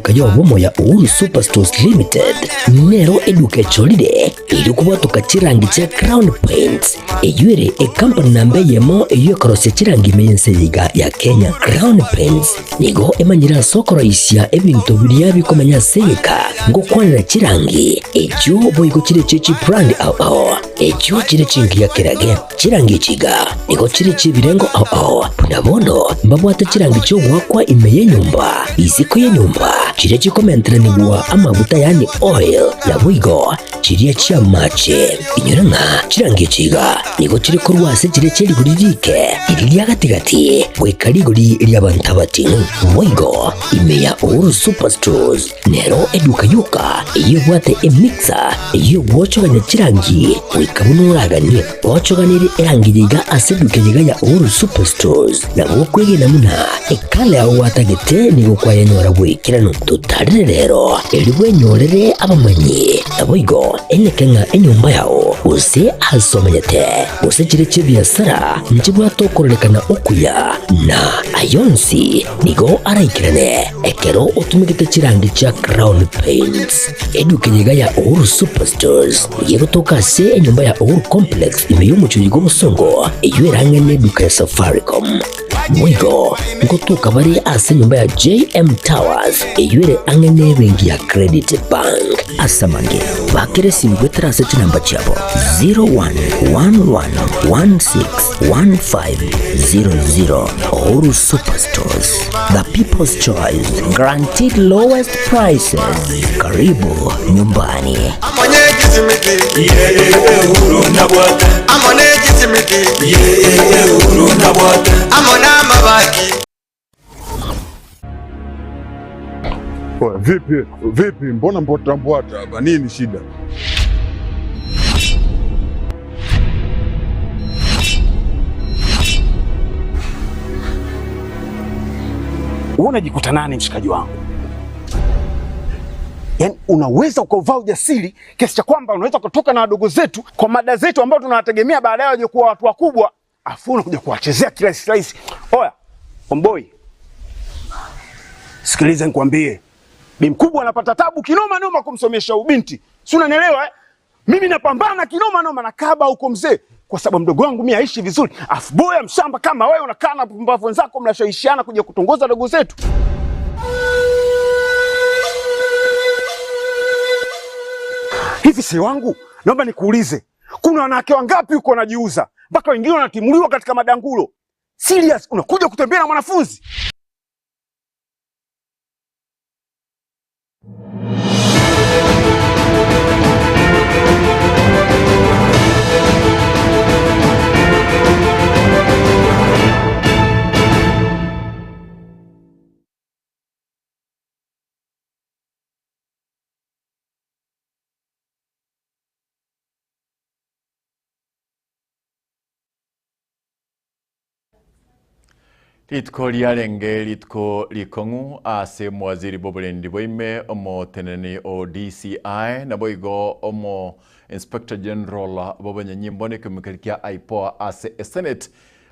eduka yobomo ya Uhuru Superstores Limited nero eduka echolide ili kubatuka chirangi cha Crown Paints eyuere company nambe yemo eyokorose chirangi meyense yiga ya Kenya. Crown Paints nigo emanyira sokoro isya ebintu biriya bikomanya seyeka ngo kwanira chirangi echo boyiko chire chechi brand ao echo chire chingi ya kirage chirangi chiga nigo chire chibirengo ao nabono mbabwate chirangi cyo gwakwa imeye nyumba iziko ye nyumba chire chikomentre nigwa amavuta yani oil na bwigo chire chia mache inyoranga chirangi chiga nigo chire korwase chire chiri guririke iriya gatigati bwekarigori lyabantabati bwigo imeya Uhuru Superstores nero eduka yuka iyo bwate emixer iyo bwochoganya chirangi wikabunuragani bwochoganire erangi yiga aseduke yiga ya Uhuru Superstores na bwokwege namuna ekale aho watagete nigo kwa yenyora bwikirano tutarire rero elibwe nyorere abamanyi aboigo Ekeonga enyumba yao use asomanyete use chire chibiasara njibwa tokorelekana okuya na ayonsi nigo araikirane ekero utumikite chirangi cha Crown Paints eduke yiga ya Uhuru Superstores yego tokase enyumba ya Uhuru Complex imeyumucho yigo musongo eyuerange neduka ya Safaricom mwigo ngotuka bari ase nyumba ya JM Towers eyuere angene bengi ya Credit Bank asamange bakere simbwetera seti namba chabo 0111161500. Uhuru Superstores, the people's choice, guaranteed lowest prices. Karibu nyumbani. Vipi, mbona mbwata hapa? Nini shida? Unajikuta nani mshikaji wangu? Yaani unaweza ukavaa ujasiri kiasi cha kwamba unaweza kutoka na wadogo zetu kwa mada zetu ambao tunawategemea baadaye waje kuwa watu wakubwa, afu unakuja kuwachezea kirahisi. Oya, omboi. Sikiliza nikwambie. Bi mkubwa anapata tabu kinoma noma kumsomesha ubinti. Si unanielewa eh? Mimi napambana kinoma noma na kaba huko mzee kwa sababu mdogo wangu mimi aishi vizuri. Afu boya mshamba kama wewe unakaa na pumbavu wenzako mnashawishiana kuja kutongoza dogo zetu. Hivi si wangu, naomba nikuulize. Kuna wanawake wangapi uko wanajiuza? Mpaka wengine wanatimuliwa katika madangulo. Serious, unakuja kutembea na mwanafunzi? Litko liarenge litko likongu ase mwaziri bobolendi boime omo teneni o DCI na boigo omo Inspector General bobanyanyimbo kumikalikia aipoa ase Senate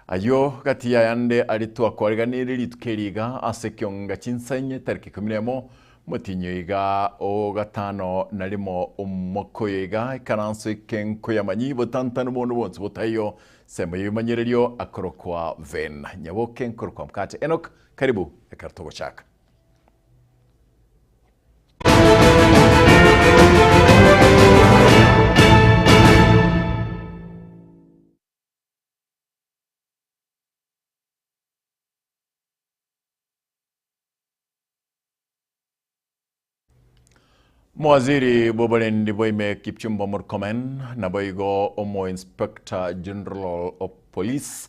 ayo kati ya yande alitua kwariganiri litukeliga ase Ekeonga Chinsa Inye tariki 11 mutinyo iga o gatano nalimo umukoyo iga ikaranso ikenko yamanyi botantano bono bonse botayo sema yumanyererio akorokwa ven nyaboke nkorokwa Mkate. Enock, karibu ekartogo chaka. Mwaziri bobolendi boime Kipchumba Murkomen na boigo omo Inspector General of Police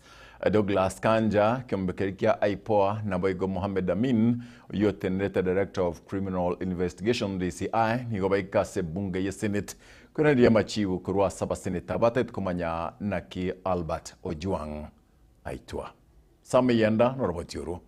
Douglas Kanja kimbekerikia aipoa na boigo Mohamed Amin yote nileta Director of Criminal Investigation DCI nigo baika se bunge ya Senate kuna dia machivu kurwa saba Senate batet kumanya naki Albert Ojwang aitua sami yenda noroboturu.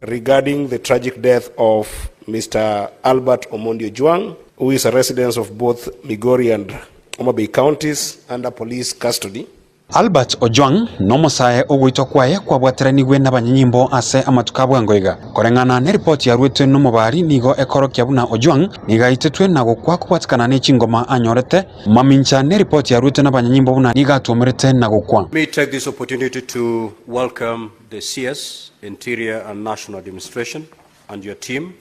Regarding the tragic death of Mr. Albert Omondi Ojwang, who is a resident of both Migori and Homa Bay counties under police custody, Albert Ojwang nomusae ogwito kwaye kwabwateranigwe n'abanyanyimbo ase amatukabwa ngoiga korengana ne report ya rwetwe n'umubari nigo ekoro kyabuna Ojwang nigaitetwe na gukwa kubwatikana n'ekingoma anyorete mamincha ne report ya rwetwe n'abanyanyimbo buna nigatumerete na gukwa. May take this opportunity to welcome the CS, Interior and National Administration and your team.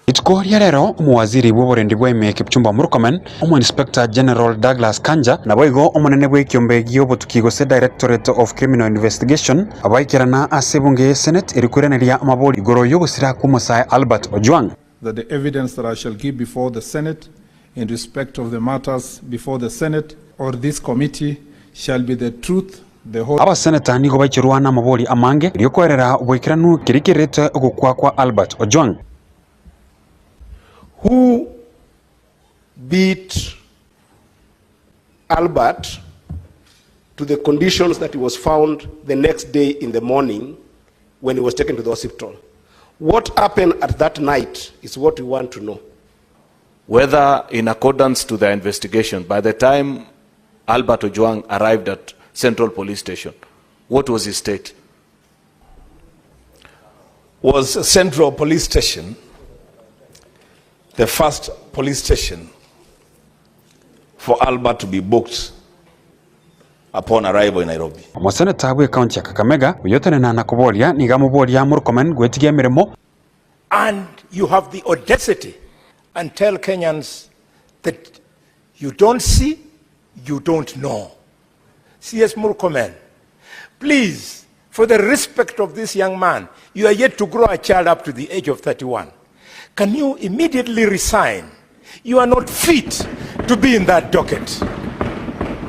Itko rero umuwaziri w'uburendi bw'eme Kipchumba Murkomen, Inspector General Douglas Kanja na boigo omunene bw'ekyombe gy'obutukigo se Directorate of Criminal Investigation abaikirana asebunge Senate erikureneria amaboli igoro yogusira kumusaya Albert Ojwang. That the evidence that I shall give before the Senate in respect of the matters before the Senate or this committee shall be the truth, the whole. Aba senator nigo baikirwa na amaboli amange ryokorera obwikiranu kirikirete ogukwa kwa Albert Ojwang. Who beat Albert to the conditions that he was found the next day in the morning when he was taken to the hospital? What happened at that night is what we want to know. Whether in accordance to the investigation, by the time Albert Ojwang arrived at Central Police Station, what was his state? Was Central Police Station the first police station for Albert to be booked upon arrival in Nairobi. Moseneta bwe county ya Kakamega uyotene na nakubolia nigamubolia Murkomen gwetigia mirimo. And you have the audacity and tell Kenyans that you don't see, you don't know. CS Murkomen, please, for the respect of this young man, you are yet to grow a child up to the age of 31. Can you immediately resign? You are not fit to be in that docket.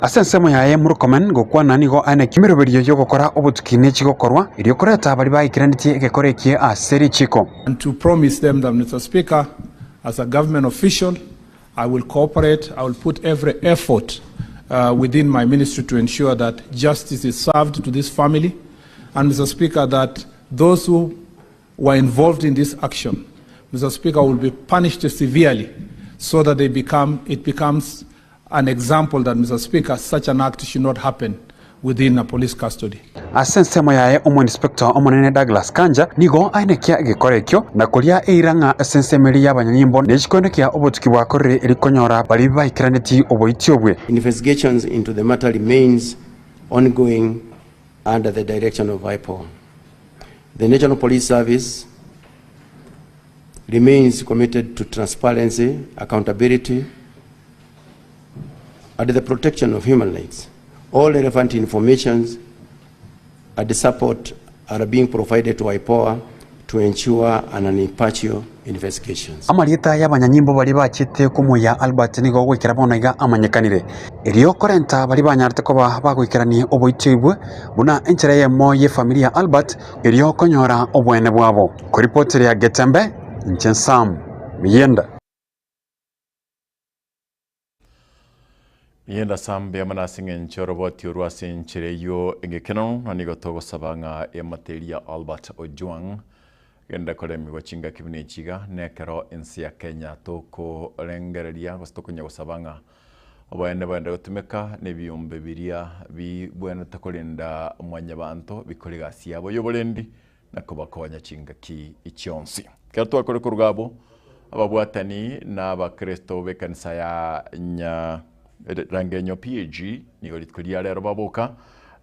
Asensemo yaye Murkomen gukwa nanigo ane kimiroberio yo gukora obutukine chigokorwa iryo koreta bali bayikiraniti egekorekie aseri chiko. And to promise them that, Mr. Speaker, as a government official, I will cooperate, I will put every effort within my ministry to ensure that justice is served to this family. And Mr. Speaker, that those who were involved in this action, Mr. Speaker, will be punished severely so that it becomes an example that, Mr. Speaker, such an act should not happen within a police custody. Asensemo yaye Inspector omonene Douglas Kanja nigo ainekia gikorekyo na kuria eiranga asensemeli y'abanyanyimbo nechikonekia obutuki bwa korre erikonyora bali bayikiraniti oboitiobwe. Investigations into the matter remains ongoing under the direction of IPOA. The National Police Service remains committed to transparency, accountability, and the protection of human rights. All relevant information and the support are being provided to IPOA to ensure an impartial investigations. Amalieta y'abanyanyimbo bali bachite kumuya Albert nigo gwikira bonaiga amanyekanire. Irio korenta bali banyarte ko bagwikirani oboitibwe buna enchera yemo ye familia Albert irio konyora obwene bwabo. Ku report ya Getembe Chinsa Miyenda. Miyenda sambe amanasinge nchoroboti urwasi nchireyo engekeno nanigo togo sabanga ya materia Albert Ojwang genda kolemi wachinga kibine chiga nekero ensi ya Kenya toko rengereria gostoko nyago sabanga obwene bwende gutumeka nebiyumbe biria bibwene takolinda mwanya bantu bikoliga siabo yobolendi nakobakonya chinga ki ichionsi kerto akore kurugabo ababwatani na abakristo bekanisa ya rangenyo PG nigo litkulia lero babuka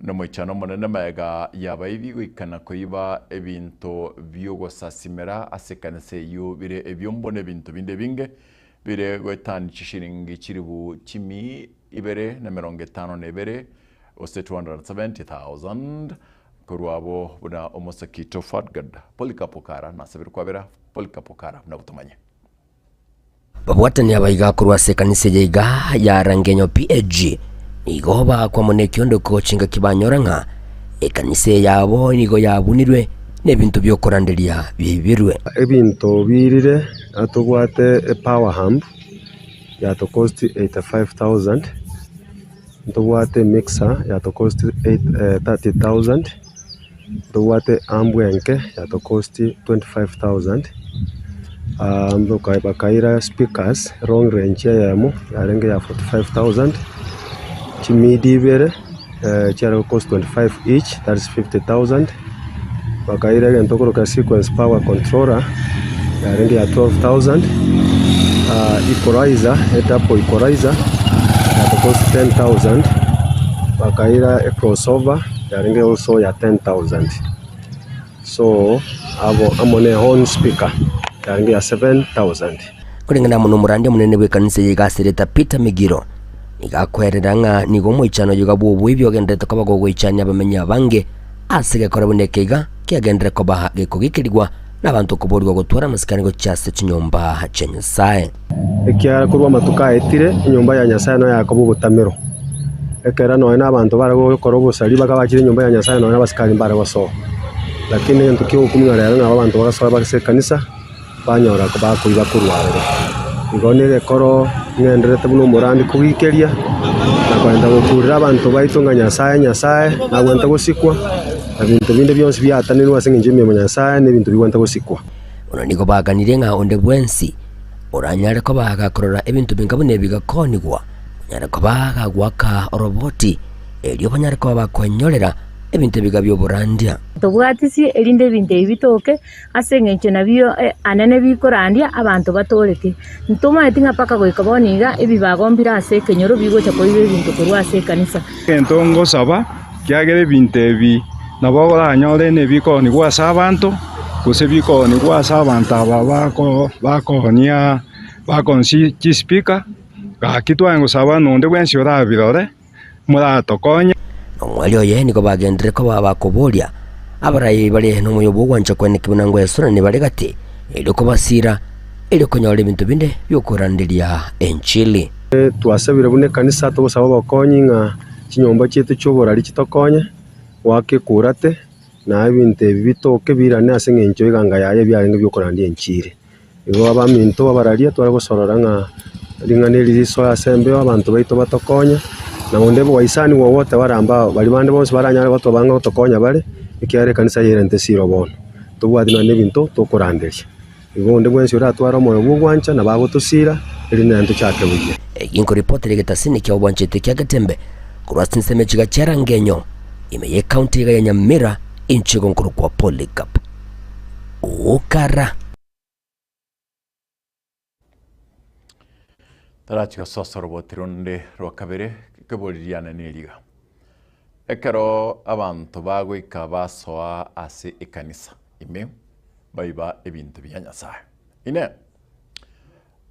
no moichano monene mega yabaibi gwikana koiba ebinto byogosasimera asekanise yo bire ebyombone bintu binde binge bire gwetani chishiringi chiribu chimi ibere na 50 nebere ose 270,000 kurwabo buna omosakito fatgad polikapokara na sabir kwabera polikapokara na butumanye babwatani abaiga kurwase kanise jeiga ya rangenyo PG nigoba kwa moneki ondoko chinga kibanyoranga ekanise yabo nigo yabunirwe nebintu byokoranderia bibirwe ebintu birire atugwate power hump ya to cost 85,000 tugwate mixer ya to cost 30,000 tugwate ambwenke ya to cost 25,000 bakaira speakers long range yamo yarenge ya 45,000 chimidi bere chiara cost 25 each, that's 50,000. Wakaira gento koroka sequence power controller yarengi ya 12,000. Equalizer, head-up equalizer that cost 10,000. Wakaira a crossover yarengi also ya 10,000. So amone horn speaker yarengi ya 7,000. Kulingana muno murandi munene w'ekanisa yigasireta Peter Migiro igakwereranga nigo moichano yugabo bwibyo gendete ko bagogwichanya bamenya bange asige kora bunekega kiagendere ko baha gikugikirwa n'abantu kuborwa gutwara musikango cyase cy'inyumba Chinsa ekyara kurwa matuka etire inyumba ya Nyasaye no yakobo butamiro ekera no n'abantu barago kora busali bakabakira inyumba ya Nyasaye no n'abasikari mbarago so lakini ntukyo ukumwa rero n'abantu bagasaba bagise kanisa banyora ko bakuiba kurwarira igonere koro ngenderete buno murandi kubikeria nakwenda gukurira abantu baitunga Nyasaye nagwenta gusikwa ebintu binde byose byatanirwa singinjimye mu Nyasaye n'ebintu bigwenta gusikwa ono niko baganire nga onde bwensi oranyare ko bagakorora ebintu bingabune bigakonigwa nyare ko bagagwaka roboti elio banyare ko bakonyolera ebintu bigabyo burandia tubwatisi elinde ebintu ebitoke asengenche nabyo anene bikorandia abantu batoleke ntoma etinga paka goikaboniga ebibagombira ase kenyoro bigocha koibe ebintu kurwa ase kanisa entongo saba kyagere ebintu ebi nabogora nyore ne bikoni gwasa abantu kuse bikoni gwasa abantu aba bakonia bakonsi chispika gakitwa ngo saba nonde bwensi orabirore muratokonya omwali oye niko bagendere ko babakobolia abarayi bali no muyobo gwanje kwene kibunango yasura ne bali gati eliko basira eliko nyole bintu binde byokurandiria enchili twasabira bune kanisa tubusaba bakonyi nga kinyomba cyetu cyoborari kitokonye wake kurate na ibintu bitoke birane asengencho iganga yaye byarenge byokurandia enchili ibo abaminto abararia twara gusorora nga ringaniri so asembe abantu baito batokonya na ondebo waisani wowote waramba bali bande bose baranyara batobanga gutokonya bale ikyare kanisa yerente siro bono tubwadina nebinto tokurandiria igonde bwensi uratwara moyo bugwancha na bagotusira iri nanto cyake buye inko reporter getasini kya obwanchete kya Getembe kurwasi nseme chiga charangenyo imeye county ya Nyamira inchigo nkuru kwa Polycarp ukara tarachika sosoro botironde rwakabere keboliriana neliga ekero abantu bagwika basoa ase ekanisa ime baiba ebintu bya Nyasaye ine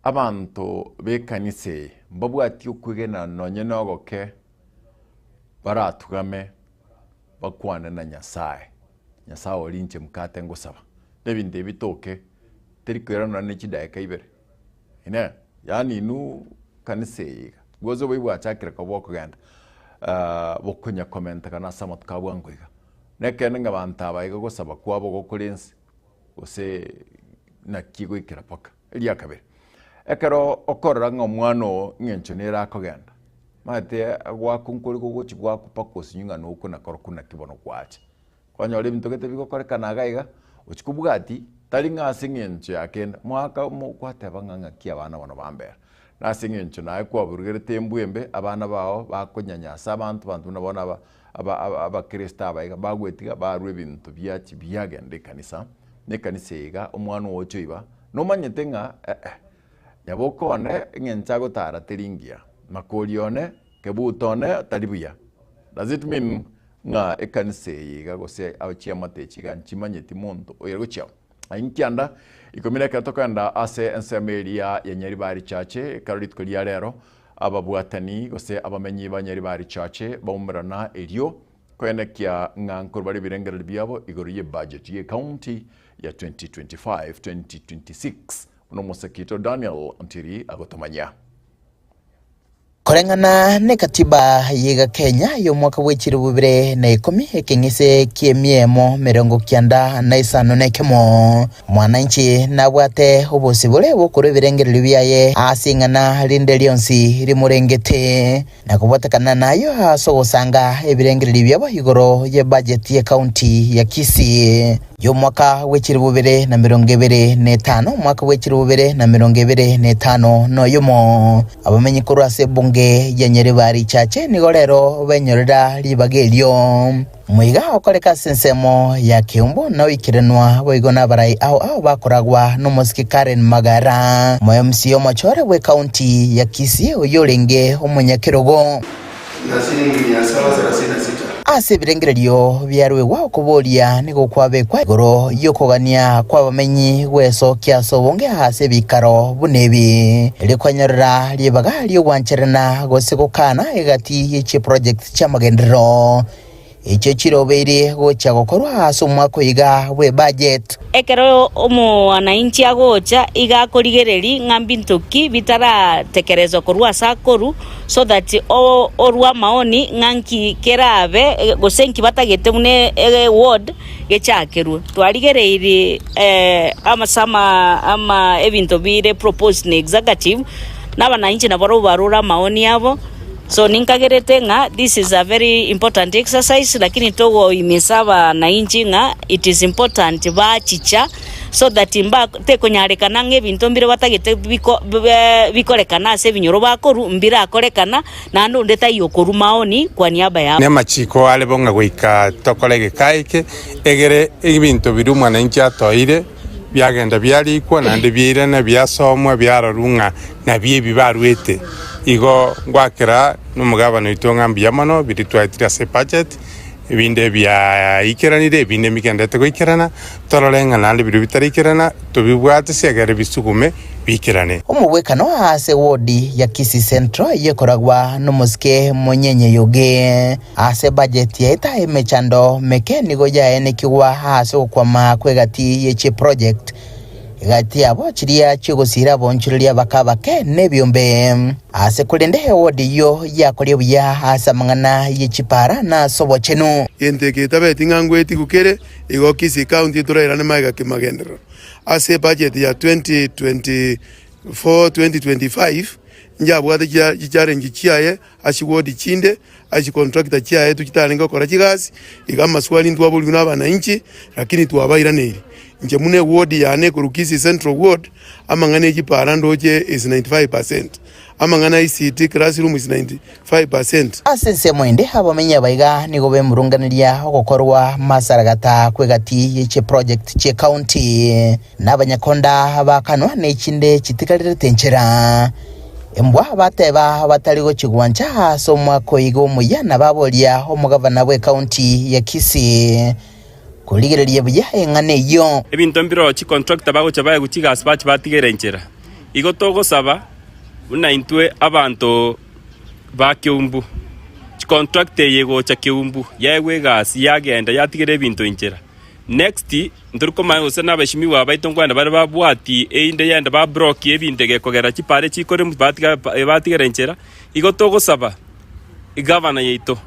abantu bekanise mbabwati ukugena nonye nogoke baratugame bakwana na Nyasaye olinche Mkate ngusaba nebinde bitoke terikwerana n'ekidayika ibere ine yani nu kanise gozo bibwa chakira ko bokugenda bokunya comment kana sama tukabwangwiga nekene ngabanta abayiga gusaba kwabo gokulensi ose nakigwikira paka ili akabere ekero okorora ng'omwano ng'encho nera akogenda mate agwakunkuri gogochi gwakupaka osinyunga nuko nakoro kuna kibono kwache kwanyole bintu gete bigokorekana agaiga ochikubwati tali ng'ase ng'encho yakenda mwaka kwateba ng'ang'akia abana bano bambera nase ng'encho naye kwaburugere embwembe abana bao bakonyanyasa abantu nabona abakristo abaiga bagwetiga barwe bintu byachi byagende kanisa nekanisa iga omwana wocho iba nomanyete ng'a nyabokone ng'encha gotara teringia makolione kebutone talibuya does it mean nga ekanisa iga gose achi amatechi ganchimanyeti muntu oyegochao ainkianda ikomira katokanda ase ensemeria ya Nyaribari chache karolit kolia rero ababwatani gose abamenyi ba Nyaribari chache baumerana elio kwenekia ngankor bari birengera byabo igoriye budget ye county ya 2025-2026 uno musekito Daniel Ntiri agotomanya Korengana ne katiba yiga Kenya yo mwaka w'ekiri 2010 ekengise kiemiemo merongo kyanda na isano nekemo mwananchi nabwate obosibule bokoro birengerero byaye asingana rinde lyonsi rimurengete nakubwatakana nayo asogosanga ebirengerero byabo igoro ye budget ye county ya Kisii yo mwaka w'ekiri 2025 mwaka w'ekiri 2025 no yomo abamenyi kurase bunge ya Nyeri bari chache nigo rero benyorera libagelyo mwiga okoreka sensemo ya Kiumbu na wikirenwa boigona barai aho bakoragwa no musiki Karen Magara moyo msiyo machore we county ya Kisii oyorenge omunyakirogo ase birengererio byarwe wa kuboria nigo kwabekwa igoro yokogania kwa bamenyi weso kiaso bonge ase bikaro bunebi likwanyarira libaga lyo wancherana gosekokana egati y'iki project cha magendero icho chirobere gocha gokorwa ase umwaka iga we budget ekero omo wananchi agocha iga korigereri ngambi ntoki bitara tekerezo korwa sakoru so that orwa maoni nganki kerabe gosenki batagete mune ward gechakeru twarigereire ama ebinto bire proposed ne executive n'abananchi nabaro barura maoni yabo. So ninkagerete nga this is a very important exercise lakini togo imesaba na inchi nga it is important ba chicha so that imba tekonyareka nange bintu mbire batagete bikorekana se binyoro bakoru mbira akorekana na ndo ndeta yokoru maoni kwa niaba ya ne machiko ale bonga goika tokolege kaike egere ibintu birumwa na inchi atoire byagenda byalikwa nande byirana byasomwa byararunga na byebi barwete igo gwakira n'umugabano itongambi yamano biritwatira se budget ibinde bya ikeranire ibinde mikendete ko ikerana tororenga nande biru bitarikirana tubibwate segere bisugume bikirane omubwekano ase wodi ya Kisii Central yekoragwa n'umusike munyenye yoge ase budget yaita emechando mekenigo ya enekiwa ase okwama kwegati y'iki project gati abo chiria chigosira bonchuria bakabake nebyombe ase kulende wodi yo yakolie buya asa mangana yichipara na sobo chenu yente kitabe tingangweti kukere igo Kisii county turera ne maiga kimagendero ase budget ya 2024-2025 njabwate challenge chiaye ashiwodi chinde ashi contractor chiaye tukitalenga kora chigasi igama swali ndwabuli n'abananchi lakini twabaira neri nje mune ward yane ku Kisii Central Ward amangane chipara ndoche is 95%, amangana ICT classroom is 95%. Asense mwende abamenya baiga nigo bemurunganiria ogokorwa masaragata kwegati y'iki project che county n'abanyakonda bakanwa n'ikinde kitikalire tenchera embwa bateba bataligo kigwanja so mwako igo muyana babolia omugavana we county ya Kisii kuligereria buya engane yo ebintu mbiro chi contractor bago chabaye guchigas bachi batigerenchera igo togo saba una intwe abantu ba Kiumbu chi contractor yego cha Kiumbu yewe gas yagenda yatigere ebintu inchera next nturuko mayo sena bashimi wa baitongwana bari babwati einde yenda ba broke ebindege kogera chipare chikore batigerenchera igo togo saba igavana yeito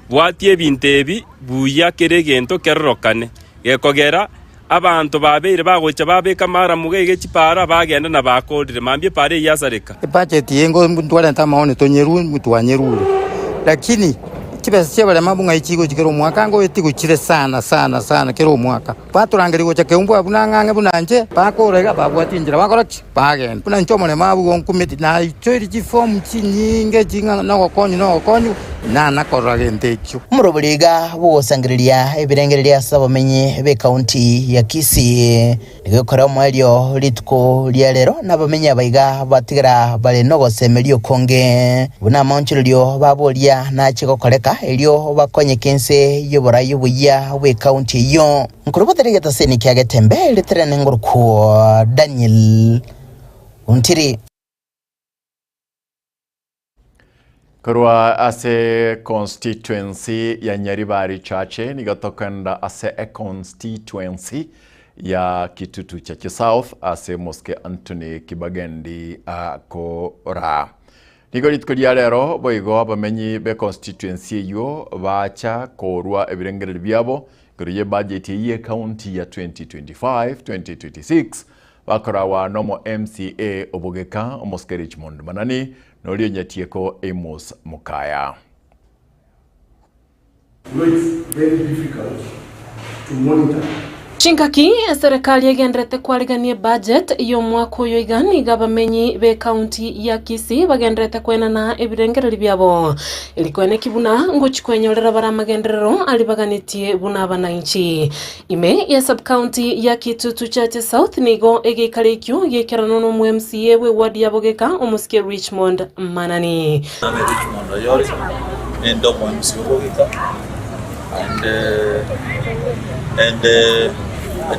bwatie bintebi buya keregento kerrokane gekogera abantu babeire bagocha babeka mara mugege chipara bagenda na bakodire mambye pare yasareka budget yengo ndwala ntamaone tonyeru mutwanyerure lakini kibese chebale mabunga ichigo chikero mwaka ngo etigo chire sana kero mwaka paturangirigo cha Kiumbu abunangange bunanje bakorega babwatinjira bakora bagenda bunanchomole mabu onkumeti na ichori chiform chinyinge jinga nogokonyu na koragente chu muroburiga bugosangiriria ebirengereria sabamenye be county ya Kisii nigokora mwelyo litko lyalero nabamenya baiga batigara bale nogosemelio konge buna manchilio babolia na chikokoreka elio bakonye kense yobora yubuya we county yo nkuruboterega seni kya Getembe litrene ngurku Daniel untiri Korwa ase constituency ya Nyaribari chache nigatokanda ase constituency ya Kitutu cha South ase Moske Anthony Kibagendi akora. Nigoritkoria lero boigo abamenyi be constituency yo bacha korwa ebirengereri byabo koriye budget ye county ya 2025-2026 bakora wa nomo MCA obogeka Moske Richmond manani nolio nyatieko Amos Mukaya. It's very difficult to monitor Chinkaki serikali yagendrete kwarigania budget yo mwaka uyu igani gabamenyi be county ya Kisii bagendrete kwenana ebirengereri byabo ilikwene kibuna nguchikwenyorera bara magenderero alibaganitie buna bananchi ime ya sub county ya Kitutu Chache South nigo egekarikyo yekerano no MCA we ward ya Bogeka omuske Richmond Manani Richmond ayori endo MCA Bogeka and the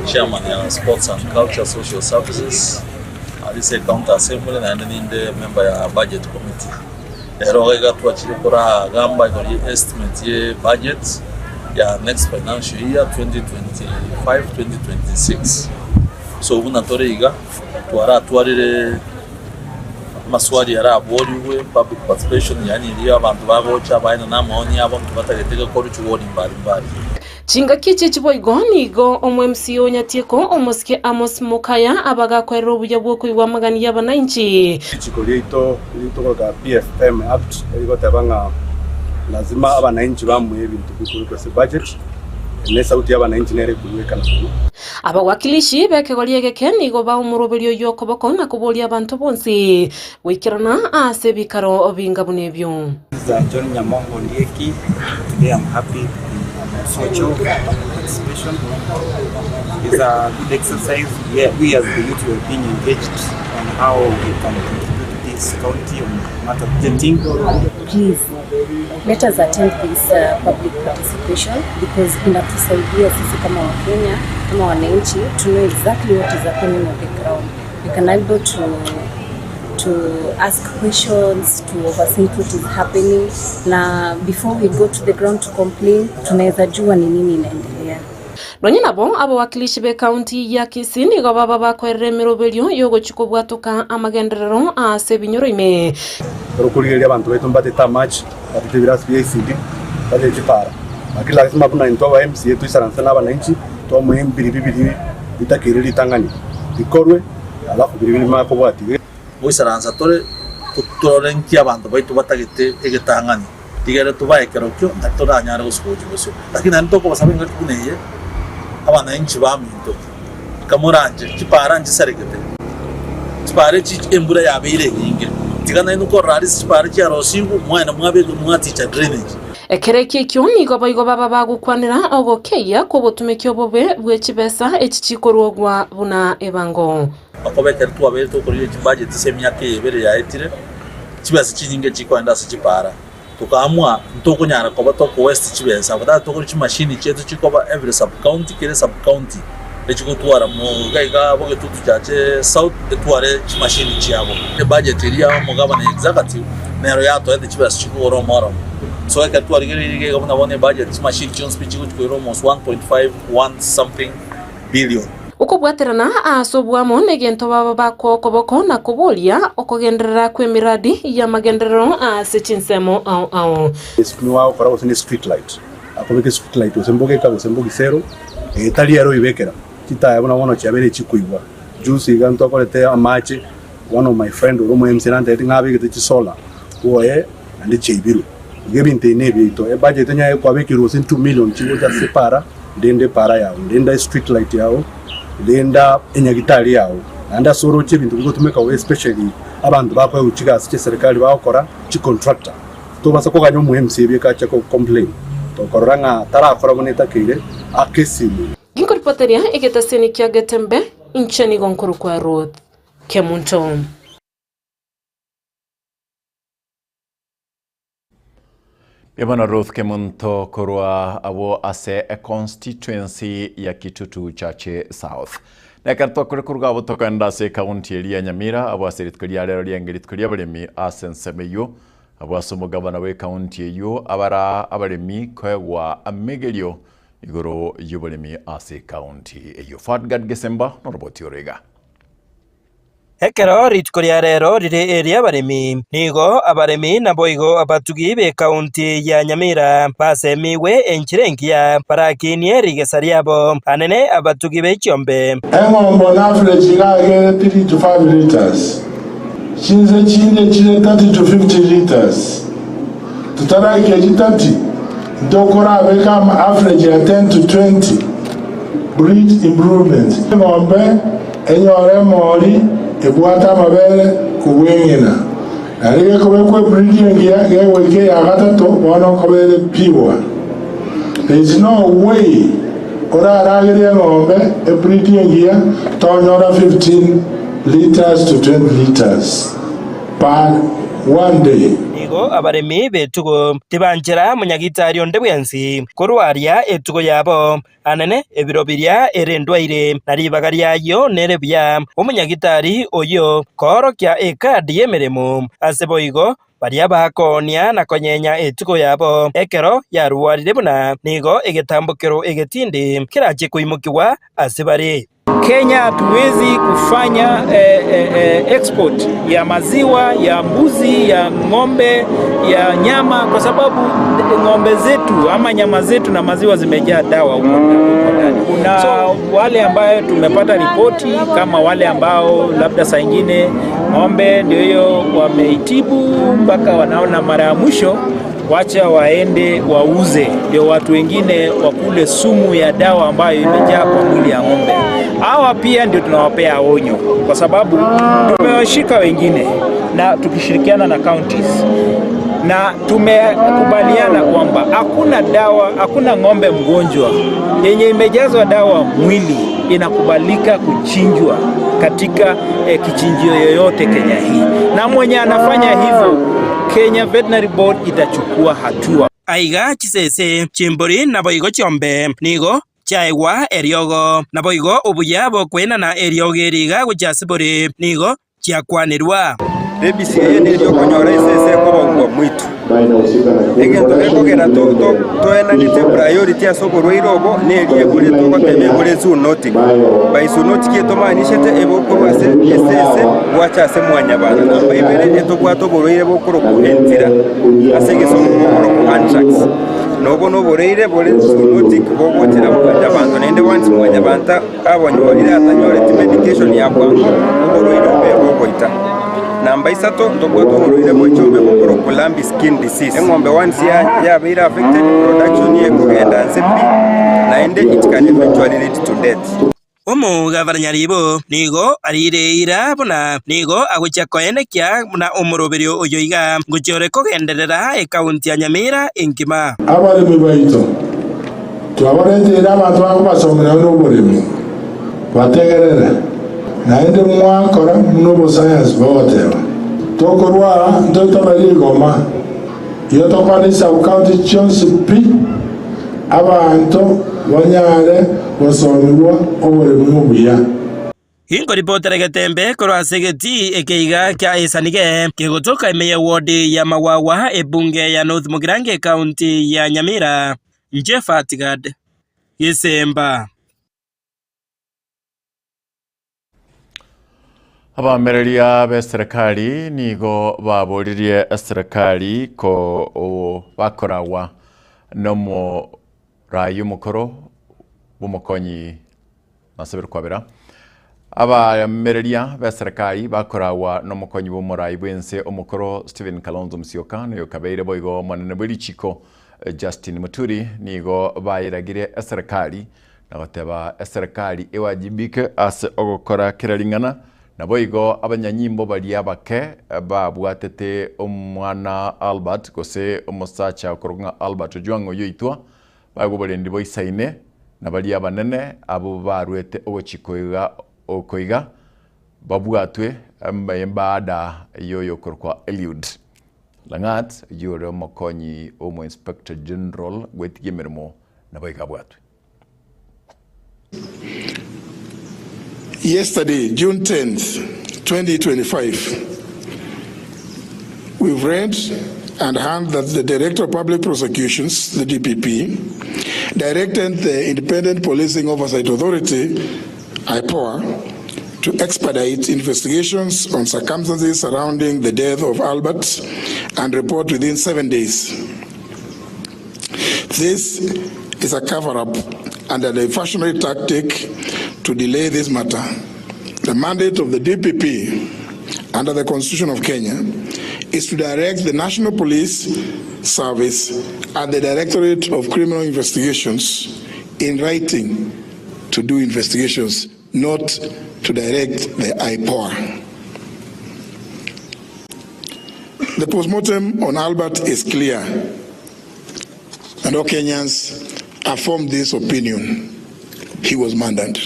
chairman of Sports and Culture Social Services, this county assembly, and then the member of budget committee. Eroga to achieve kora gamba kori estimate ye budget ya next financial year 2025-2026. So una toriga tuara tuarire maswali yara aboriwe public participation yani iliyo abantu babocha baina na maoni yabo mtubatagitega kori chuoni mbali. Chinga kiche chiboigoni go MCO nyatieko omoske Amos Mukaya abaga kwero buya bwoko iwa magani ya bananchi chikolito kwa PFM Act iko tabanga lazima abananchi bamwe ibintu bikuru kwa budget ne sauti y'abananchi nere kuweka na abawakilishi bekegoliye gekeni go ba umuroberio yoko bokona kubolia abantu bonsi wikirana ase bikaro bingabunebyo John Nyamongo Ndieki. Today I'm happy social participation is a good exercise. Yeah, we as the youth will be engaged on how we can contribute to this county on matter of budgeting. Please let us attend this public participation because inatusaidia sisi kama Wakenya kama wananchi to know exactly what is happening on the ground. We can able to ask questions, to oversee what is happening. Na before we go to the ground to complain, tunaweza jua ni nini inaendelea. Nonyinabo abawakilishi be county ya Kisii nigo baba bakwerere miroberio yogo chikobwatoka amagenderero ase binyoro ime. Rokuligeria abantu betu mbateta match batete biras BCD bate chipara. Akila kisema kuna ntoba MCA tu isaransa n'abananchi to muhimbiri bibiri bitakiriri tangani. Bikorwe alafu bibiri mako bwati. Boisaransa tore tutorenki abantu baitu batagite egetangani tigere tubaekero kyo atoranyara gusukuje bose lakini antoko basabenga kuneye abana inchi baminto kamuranje kiparanje saregete kipare chi embura yabire inge tigana nuko raris kipare chi arosingu mwana mwabe mwati cha drainage ekereki kyoni go bayigo baba bagukwanira ogokeya ko botumekyo bobe bwechibesa echichikorwa gwa buna ebango akobeka tuwabe to kuri budget semyaka ebere ya etire kibasa kinyinge chikwanda se kipara tukamwa ntoko nyara koba to west kibesa bada to kuri machine chetu chikoba every sub county kire sub county echiko tuwara mo gaiga boge tutu chache south etware machine chiabo e budget iriya mo gabana executive nero yato ede kibasa chikoro moro so eka tuwari gire gabana bone budget machine chons pichiku chiko almost 1.5 something billion ukubwaterana asobwamo negento baba bako koboko na kubolia okogenderera kwe miradi ya magenderero ase Chinsemo au esikuwa okora osini street light akobeke street light osemboge ka osemboge zero etali yaro ibekera kitaya bona wono cyabere chikuigwa juice iganto akorete amache one of my friend urumo emserante ngabe gite chisola oye andi chebiru gebinte nebito e budget nya kwa bekiru 2 million chibuta separa dende para yao denda street light yao denda enyagitali yao anda soro chibintu bigotumeka we especially abantu bakwe uchiga asite serikali bakora chi contractor to basa ko ganyo mu MCA beka cha ko complain to koranga tara akora boneta kile akesimu inko ripoteria egetaseni kya Getembe incheni gonkuru kwa road kemunto Ebana Ruth Kemunto korwa abo ase a constituency ya Kitutu Chache South. Na karto kure kurga abo tokanda se county ya Nyamira abo ase ritkulia lero liangritkulia balemi asensemeyo abo asomo gabana we county yo abara abalemi kwegwa amegelio igoro yubalemi ase county eyo Fatgad Gesemba noroboti orega. Ekero ritkoria rero riri area baremi nigo abaremi na boigo abatugi be county ya Nyamira basemiwe enchirengia parakinie rigesariabo anene abatugi be Chombe engombo na average ga 3 to 5 liters Chinsa chinde 30 to 50 liters tutaraki 30 ndokora be kama average ya 10 to 20 breed improvement. Ng'ombe enyore mori ebwata mabere kuweng'ina. Narige kubekwe breeding ya geweke ya gatatu bono kobere piwa. There is no way oraragiria ng'ombe breeding ya tonyora 15 liters to 20 liters per one day. Nigo abaremi betugo tibanjira munyagitari onde bwensi korwaria etugo yabo anene ebiro biria erendwaire naribagaria yo nerebya omunyagitari oyo korokya ekadi yemeremo aseboigo baria bakonia na konyenya etugo yabo ekero yarwarire buna nigo egetambukero egetindi kiraje kuimukiwa asibari. Kenya hatuwezi kufanya export ya maziwa, ya mbuzi, ya ng'ombe, ya nyama kwa sababu ng'ombe zetu ama nyama zetu na maziwa zimejaa dawa huko ndani. Kuna wale ambao tumepata ripoti kama wale ambao labda saa nyingine ng'ombe ndio hiyo wameitibu mpaka wanaona mara ya mwisho wacha waende wauze ndio watu wengine wakule sumu ya dawa ambayo imejaa kwa mwili ya ng'ombe. Hawa pia ndio tunawapea onyo kwa sababu tumewashika wengine na tukishirikiana na counties na tumekubaliana kwamba hakuna dawa, hakuna ng'ombe mgonjwa yenye imejazwa dawa mwili inakubalika kuchinjwa katika kichinjio yoyote Kenya hii, na mwenye anafanya hivyo Kenya Veterinary Board itachukua hatua. Aiga chisese chimbori na boigo chombe nigo chaigwa eriogo na boigo obuyabo kwena na eriogeriga guchasibori nigo chiakwanirwa BBC ndio konyora isese kobongo mwitu egento bekogera toena nite priority asoboro irobo nerie bure tokoteme bure zoonotic by zoonotic etomanishete ebokorwase esese gwachase mwanyabana na baibere etokwato boroire bokoroku entira asegesomo bokoroku anthrax nobo noboreire bore zoonotic bogotira abantu nende wansi mwanyabanta abonyorire atanyore medication yakwango boroire bebogoita namba isato tokwato boroire bochombe bokoroku lambi skin disease eng'ombe once ya be affected production ye kugenda nsepi naende it can eventually lead to death. Omugabanyaribo nigo arireira buna nigo aguchakoenekya buna omoroberio oyoiga guchore kogenderera ekaunti ya Nyamira enkima abaremi baito twabaretera abantu bakubasomera n'oburemi bategerera naende mwakora munobo science boteba tokorwa ntotabari goma iyo tokwanisa county chonsi pi abantu banyare basomirwa oburemi obuya. Hingo ripotera Getembe korasegeti ekeiga kya esanige kegotoka emeye wodi ya Mawawa ebunge ya North Mugirange County ya Nyamira Njefatigad Yesemba. Abamereria be serikali nigo baburirie serikali ko bakorawa nomo rayu mukoro bumukonyi nasabir kwabera abamereria be serikali bakorawa nomukonyi bumurai bwense omukoro Stephen Kalonzo Musyoka niyo kabeire boigo manene buri chiko Justin Muturi nigo bayiragire serikali na goteba serikali ewajibike ase ogokora kiraringana na boigo abanyanyimbo bali abake babwatete omwana Albert kose omusacha koronga Albert Jwango yoitwa bagoborendi boisaine na bali abanene abo barwete ogochikoiga okoiga babwatwe embaada yoyo korkwa Eliud Langat yoro mokonyi omo Inspector General gwetigemermo na boiga bwatwe. Yesterday, June 10th, 2025, we've read and heard that the Director of Public Prosecutions, the DPP, directed the Independent Policing Oversight Authority, IPOA, to expedite investigations on circumstances surrounding the death of Albert and report within 7 days. This is a cover-up and a diversionary tactic to delay this matter. The mandate of the DPP under the Constitution of Kenya is to direct the National Police Service and the Directorate of Criminal Investigations in writing to do investigations, not to direct the IPOA. The postmortem on Albert is clear, and all Kenyans have formed this opinion. He was murdered.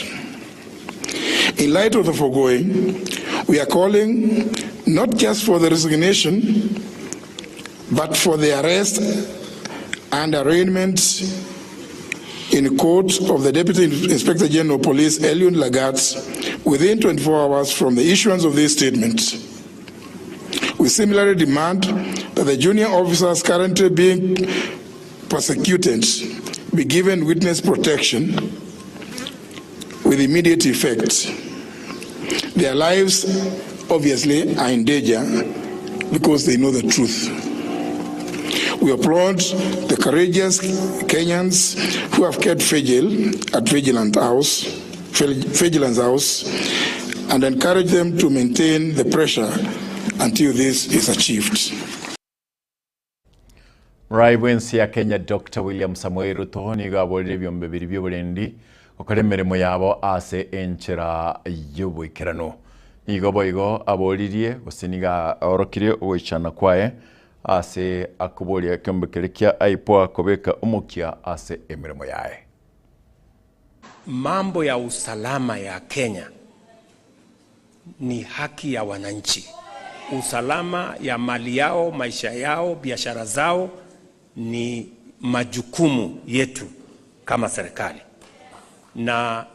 In light of the foregoing, we are calling not just for the resignation, but for the arrest and arraignment in court of the Deputy Inspector General of Police, Eliud Lagat, within 24 hours from the issuance of this statement. We similarly demand that the junior officers currently being persecuted be given witness protection with immediate effect. Their lives obviously are in danger because they know the truth. We applaud the courageous Kenyans who have kept vigil at Vigilance House and encourage them to maintain the pressure until this is achieved. Raiwensi ya Kenya Dr. William Samoei Ruto niga abolire byombe biri by'oburendi okora emirimo yabo ase enchera y'obwikirano. Igo boigo abolirie gusiniga orokire oichana kwae ase akubolia kyombekerekia aipoa kobeka umukia ase emirimo yae. Mambo ya usalama ya Kenya ni haki ya wananchi. Usalama ya mali yao, maisha yao, biashara zao ni majukumu yetu kama serikali. Na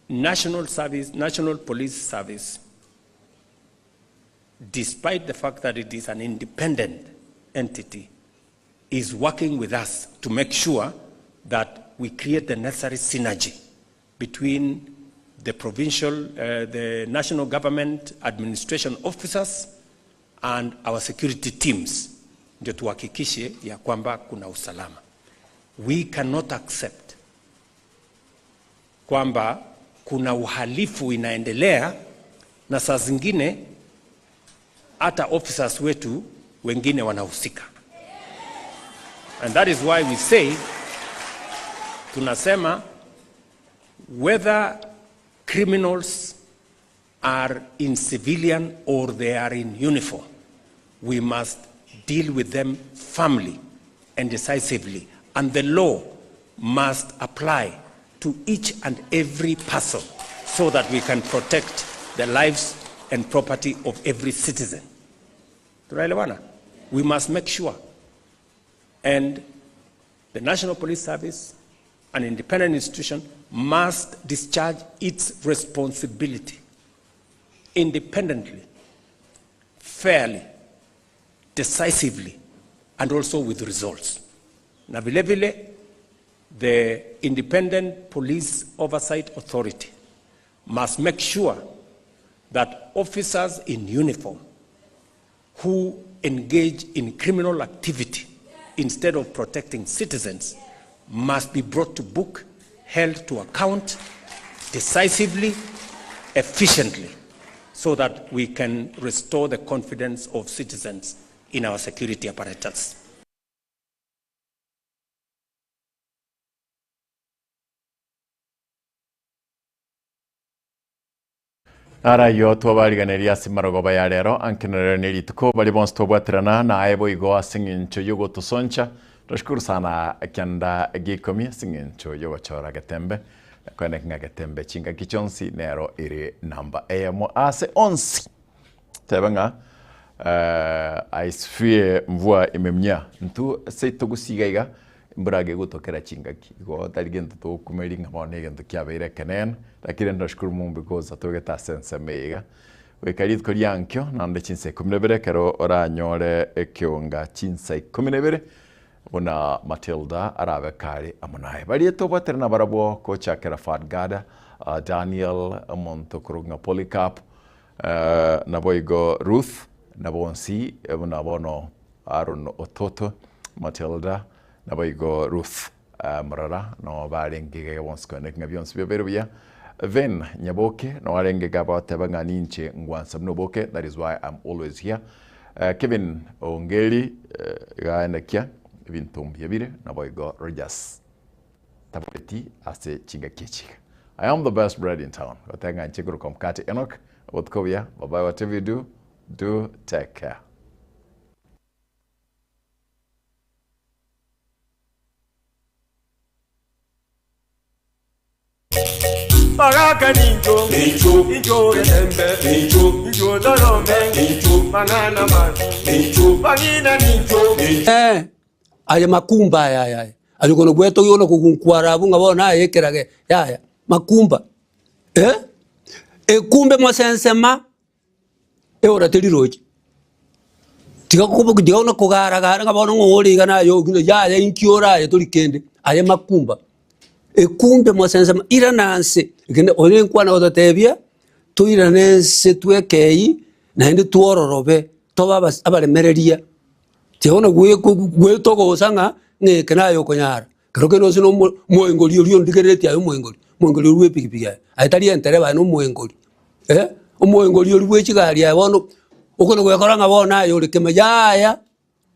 National Police Service, despite the fact that it is an independent entity, is working with us to make sure that we create the necessary synergy between the the national government administration officers and our security teams, ndio tuhakikishe ya kwamba kuna usalama. We cannot accept kwamba kuna uhalifu inaendelea na saa zingine hata officers wetu wengine wanahusika. And that is why we say, tunasema, whether criminals are in civilian or they are in uniform, we must deal with them firmly and decisively. And the law must apply to each and every person so that we can protect the lives and property of every citizen. We must make sure. And the National Police Service, an independent institution, must discharge its responsibility independently, fairly, decisively, and also with results. Na vile vile, the Independent Police Oversight Authority must make sure that officers in uniform who engage in criminal activity instead of protecting citizens must be brought to book, held to account decisively, efficiently, so that we can restore the confidence of citizens in our security apparatus. Ara yo twabariganeria simarogoba ya rero ankenera nerituko bali bonse tobwaterana na aibo igo asingincho yogo tusoncha. Tunashukuru sana kianda gikomi singincho yogo chora Getembe kwene kinga Getembe chinga kichonsi nero iri namba emo ase onsi tebanga aisfie mvua imemnya ntu seitogusigaiga mbrage gutokera chingaki go taligento to kumeringa mone gento kyabere kenen lakini ndashukuru Mungu because atogeta sense mega we kalit ko yankyo nande Chinsa 12 kero oranyore Ekeonga Chinsa 12 bona Matilda arabe kali amunaye bali to baterna barabo ko chakera Fadgada Daniel Montokurunga Polycarp na boigo Ruth na bonsi bona bono Aaron Ototo Matilda na boigo Ruth marara no barengege bonsko nek ngabions beberuya Ven nyaboke no arengege batebanga ninche ngwansa mnoboke. That is why I'm always here. Kevin Ongeli ga nakia vintum yabire na boigo Rogers. tapeti ase chinga kichika. I am the best bread in town. Watenga nchikuru kwa Mkate Enock. Wotkovia. Bye-bye. Whatever you do take care. Baraka ninjo, ninjo Getembe, ninjo Dorome, ninjo Manana man, ninjo Bagina ninjo. Aya makumba aya. Alikono gweto yono kukunkwara bunga bona yekerage yaya makumba. Kumbe mosensema ora teliroji. Tiga kubo kudiga ona kugara ngabona ngori gana yo yaya inkiora ya tulikende aya makumba. Kumbe mosensema ira nanse gende ole nkwana odatebia tuira nense twekei na ndi tuororobe toba abalemereria tiona gwe togo sanga ne kana yo konyara karoke no sino moengoli yo ndikereti ayo moengoli ruwe pikipiki ayitali entere ba no moengoli omoengoli yo ruwe chigari ya bono ukono gwekora ngabona yo lekema yaya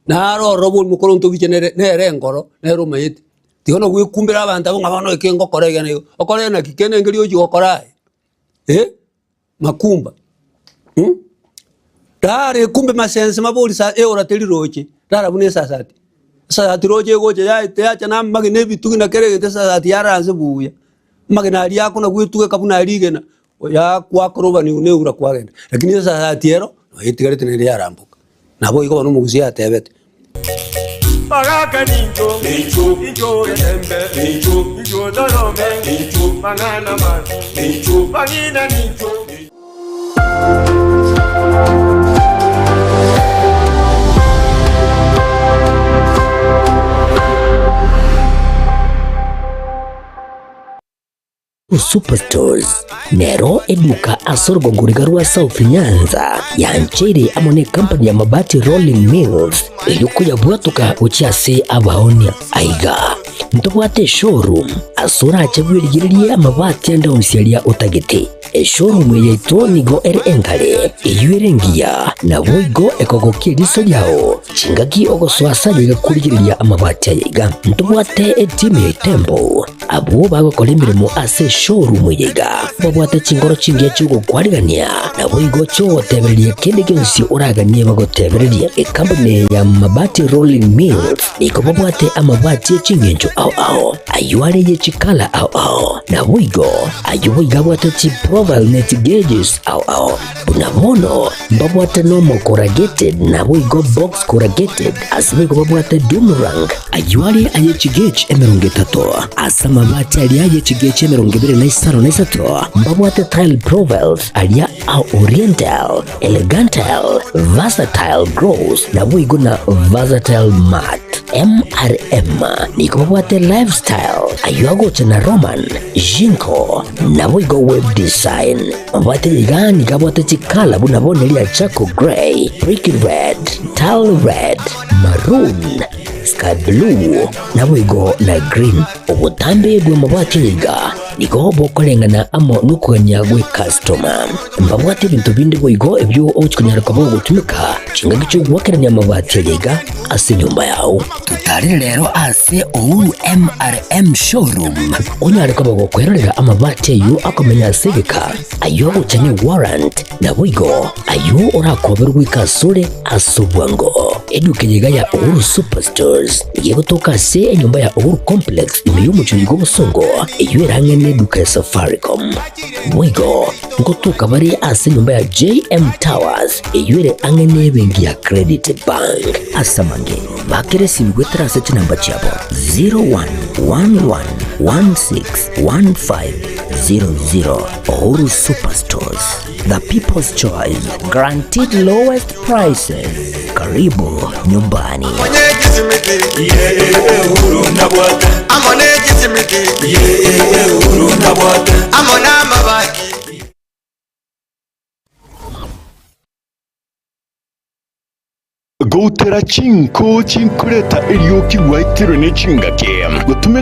na robo mukoro ntobiche nere ngoro nero mayiti tiona gwe kumbira abantu abo ngabano ekengo korege ne okore na kikene ngeli oji okora makumba Dare kumbe masense maboli sa ora teliroche dara bune sasati roje goje ya teacha na magine bitu na kerege te sasati yara anze buya magina ali yako na gwitu kabuna aligena ya kwa koroba ni uneura kwagenda lakini sasati ero itigare tenere yarambuka nabo iko bano muguzia tebete Baraka ninjo, ninjo Getembe, ninjo Dorome, ninjo Manana man, ninjo Bagina ninjo. Superstores Nero eduka asorgo ngurigarua South Nyanza ya Nchere amone company ya mabati Rolling Mills yuko ya bwatuka uchiase abaonia aiga ntobwate showroom asura achagwirigirie amabati anda unsialia utagete showroom yeto nigo engale eyuerengia na boigo ekogokie liso yao chingaki ogoswasa ligakurigiria amabati aiga ntobwate team tembo abo bagokora imirimo ase showroom yiga babwate chingoro chingiye cyugo kwarigania na boigo cyo tebererie kende gensi uraganie bagotebererie company ya mabati Rolling Mills niko babwate amabati chingenjo ao ayuare ye chikala ao na boigo ayuiga bwate chi profile net gauges ao bunabono babwate normal corrugated na boigo box corrugated asibiko babwate boomerang ayuare aye chigage emerungetato asama mabati alia ye chigage emerungebere na isaro na isato babwate tile profiles alia au oriental elegantal versatile gross na boigo na versatile mat MRM niko babwate lifestyle ayuago chana Roman Jinko na boigo web design babwate yigani kabwate chikala bunabone lia chako gray brick red tile red maroon sky blue na boigo na green obutambe bwe mabwate yiga niko bokolengana amo nukanya gwe customer mbabwate bintu bindi boigo ebyo ochikonyara kabo gutumika chinga gicho gwakeranya mabwate yiga ase nyumba yao tutari lero ase Uhuru MRM showroom onyare kabo gukwerera amabwate yu akomenya segeka ayo uchanye warrant na boigo ayo urakoberwa ikasure asubwango edukenyiga ya Uhuru Superstores yegotoka se nyumba ya Uhuru Complex imiyo chigo busongo iyo erangene duka Safaricom boigo ngotoka bari ase nyumba ya JM Towers iyo ere angene bengi ya Credit Bank asamange bakere simgwe trase chinamba chabo 0111161500 Uhuru Superstores, the people's choice, guaranteed lowest prices. Karibu nyumbani. Gotera chinko chinkureta elioki waitiro ne chingake gutume